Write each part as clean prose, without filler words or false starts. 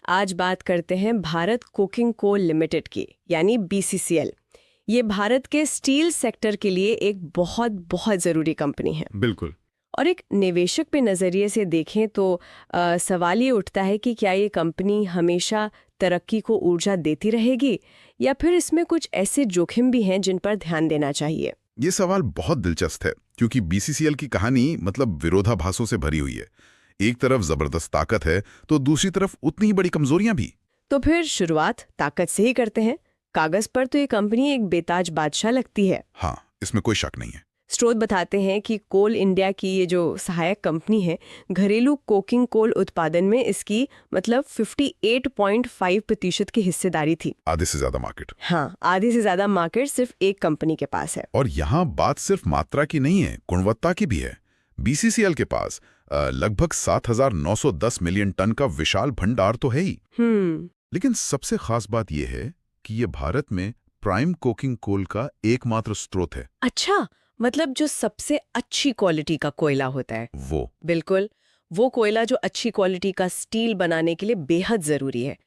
आज बात करते हैं भारत कोकिंग कोल लिमिटेड की यानी बीसीसीएल। ये भारत के स्टील सेक्टर के लिए एक बहुत बहुत ज़रूरी कंपनी है। बिल्कुल। और एक निवेशक के नज़रिए से देखें तो सवाल ये उठता है कि क्या ये कंपनी हमेशा तरक्की को ऊर्जा देती रहेगी या फिर इसमें कुछ ऐसे जोखिम भी हैं जिन पर ध्यान देना चाहिए। ये सवाल बहुत दिलचस्प है क्योंकि बीसीसीएल की कहानी विरोधाभासों से भरी हुई है। एक तरफ जबरदस्त ताकत है तो दूसरी तरफ उतनी ही बड़ी कमजोरियां भी। तो फिर शुरुआत ताकत से ही करते हैं। कागज पर तो ये कंपनी एक बेताज बादशाह लगती है। हाँ, इसमें कोई शक नहीं है। स्रोत बताते हैं कि कोल इंडिया की ये जो सहायक कंपनी है, घरेलू कोकिंग कोल उत्पादन में इसकी 58.5% की हिस्सेदारी थी। आधे से ज्यादा मार्केट। हाँ, आधे से ज्यादा मार्केट सिर्फ एक कंपनी के पास है। और यहाँ बात सिर्फ मात्रा की नहीं है, गुणवत्ता की भी है। बीसीसीएल के पास लगभग 7,910 मिलियन टन का विशाल भंडार तो है ही। लेकिन सबसे खास बात यह है कि ये भारत में प्राइम कोकिंग कोल का एकमात्र स्रोत है। अच्छा, मतलब जो सबसे अच्छी क्वालिटी का कोयला होता है वो। बिल्कुल, वो कोयला जो अच्छी क्वालिटी का स्टील बनाने के लिए बेहद जरूरी है।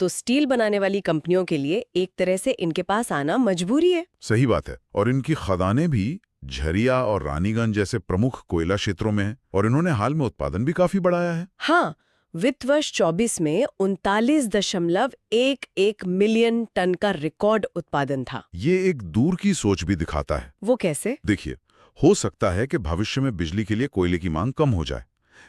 तो स्टील बनाने वाली कंपनियों के लिए एक तरह से इनके पास आना मजबूरी है। सही बात है। और इनकी खदानें भी झरिया और रानीगंज जैसे प्रमुख कोयला क्षेत्रों में है और इन्होंने हाल में उत्पादन भी काफी बढ़ाया है। हाँ, वित्त वर्ष 24 में 39.11 मिलियन टन का रिकॉर्ड उत्पादन था। ये एक दूर की सोच भी दिखाता है। वो कैसे? देखिए, हो सकता है कि भविष्य में बिजली के लिए कोयले की मांग कम हो जाए,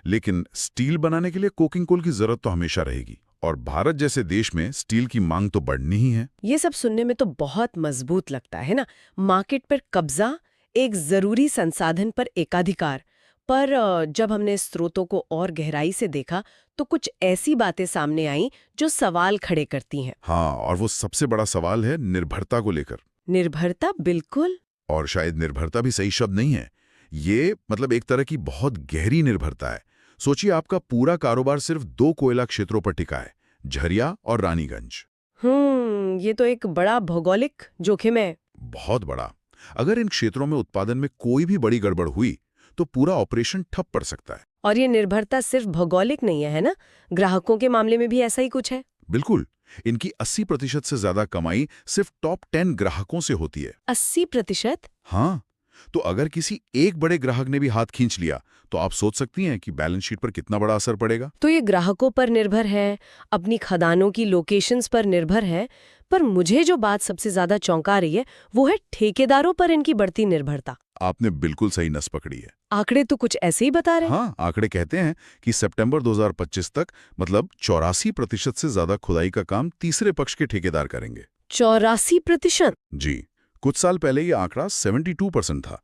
लेकिन स्टील बनाने के लिए कोकिंग कोल की जरूरत तो हमेशा रहेगी। और भारत जैसे देश में स्टील की मांग तो बढ़नी ही है। ये सब सुनने में तो बहुत मजबूत लगता है ना। मार्केट पर कब्जा, एक जरूरी संसाधन पर एकाधिकार। पर जब हमने स्रोतों को और गहराई से देखा तो कुछ ऐसी बातें सामने आईं जो सवाल खड़े करती हैं। हाँ, और वो सबसे बड़ा सवाल है निर्भरता को लेकर। निर्भरता? बिल्कुल। और शायद निर्भरता भी सही शब्द नहीं है। ये एक तरह की बहुत गहरी निर्भरता है। सोचिए, आपका पूरा कारोबार सिर्फ 2 कोयला क्षेत्रों पर टिका है, झरिया और रानीगंज। ये तो एक बड़ा भौगोलिक जोखिम है। बहुत बड़ा। अगर इन क्षेत्रों में उत्पादन में कोई भी बड़ी गड़बड़ हुई तो पूरा ऑपरेशन ठप पड़ सकता है। और ये निर्भरता सिर्फ भौगोलिक नहीं है ना, ग्राहकों के मामले में भी ऐसा ही कुछ है। बिल्कुल। इनकी 80% से ज्यादा कमाई सिर्फ टॉप 10 ग्राहकों से होती है। 80%? हाँ, तो अगर किसी एक बड़े ग्राहक ने भी हाथ खींच लिया तो आप सोच सकती हैं कि बैलेंस शीट पर कितना बड़ा असर पड़ेगा। तो ये ग्राहकों पर निर्भर है, अपनी खदानों की लोकेशंस पर निर्भर है, पर मुझे जो बात सबसे ज्यादा चौंका रही है वो है ठेकेदारों पर इनकी बढ़ती निर्भरता। आपने बिल्कुल सही नस पकड़ी है। आंकड़े तो कुछ ऐसे ही बता रहे हैं। हाँ, आंकड़े कहते हैं कि सितंबर 2025 तक 84% से ज्यादा खुदाई का काम तीसरे पक्ष के ठेकेदार करेंगे। 84%? जी। कुछ साल पहले ये आंकड़ा 72% था।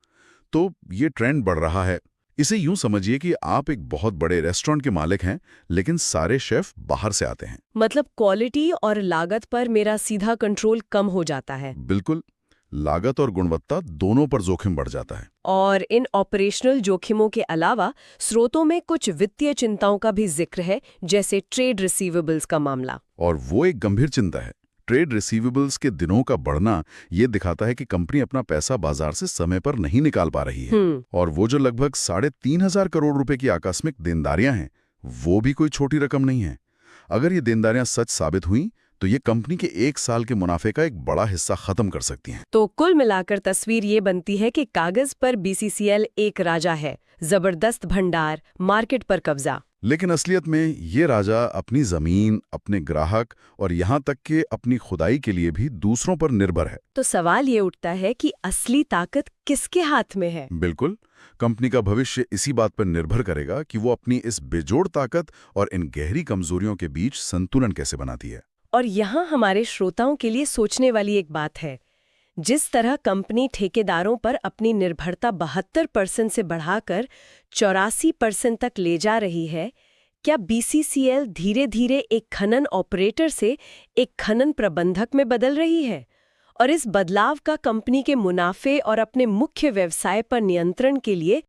तो ये ट्रेंड बढ़ रहा है। इसे यूं समझिए कि आप एक बहुत बड़े रेस्टोरेंट के मालिक हैं, लेकिन सारे शेफ बाहर से आते हैं। मतलब क्वालिटी और लागत पर मेरा सीधा कंट्रोल कम हो जाता है। बिल्कुल। लागत और गुणवत्ता दोनों पर जोखिम बढ़ जाता है। और इन ऑपरेशनल जोखिमों के अलावा स्रोतों में कुछ वित्तीय चिंताओं का भी जिक्र है, जैसे ट्रेड रिसीवेबल्स का मामला। और वो एक गंभीर चिंता है। ट्रेड रिसीवेबल्स के दिनों का बढ़ना ये दिखाता है कि कंपनी अपना पैसा बाजार से समय पर नहीं निकाल पा रही है। और वो जो लगभग 3,500 करोड़ रुपए की आकस्मिक देनदारियां हैं, वो भी कोई छोटी रकम नहीं है। अगर ये देनदारियां सच साबित हुई तो ये कंपनी के 1 साल के मुनाफे का एक बड़ा हिस्सा खत्म कर सकती हैं। तो कुल मिलाकर तस्वीर ये बनती है कि कागज पर बीसीसीएल एक राजा है, जबरदस्त भंडार, मार्केट पर कब्जा। लेकिन असलियत में ये राजा अपनी जमीन, अपने ग्राहक और यहाँ तक कि अपनी खुदाई के लिए भी दूसरों पर निर्भर है। तो सवाल ये उठता है कि असली ताकत किसके हाथ में है? बिल्कुल। कंपनी का भविष्य इसी बात पर निर्भर करेगा कि वो अपनी इस बेजोड़ ताकत और इन गहरी कमजोरियों के बीच संतुलन कैसे बनाती है। और यहाँ हमारे श्रोताओं के लिए सोचने वाली एक बात है। जिस तरह कंपनी ठेकेदारों पर अपनी निर्भरता 72% से बढ़ाकर 84% तक ले जा रही है, क्या बीसीसीएल धीरे धीरे एक खनन ऑपरेटर से एक खनन प्रबंधक में बदल रही है? और इस बदलाव का कंपनी के मुनाफे और अपने मुख्य व्यवसाय पर नियंत्रण के लिए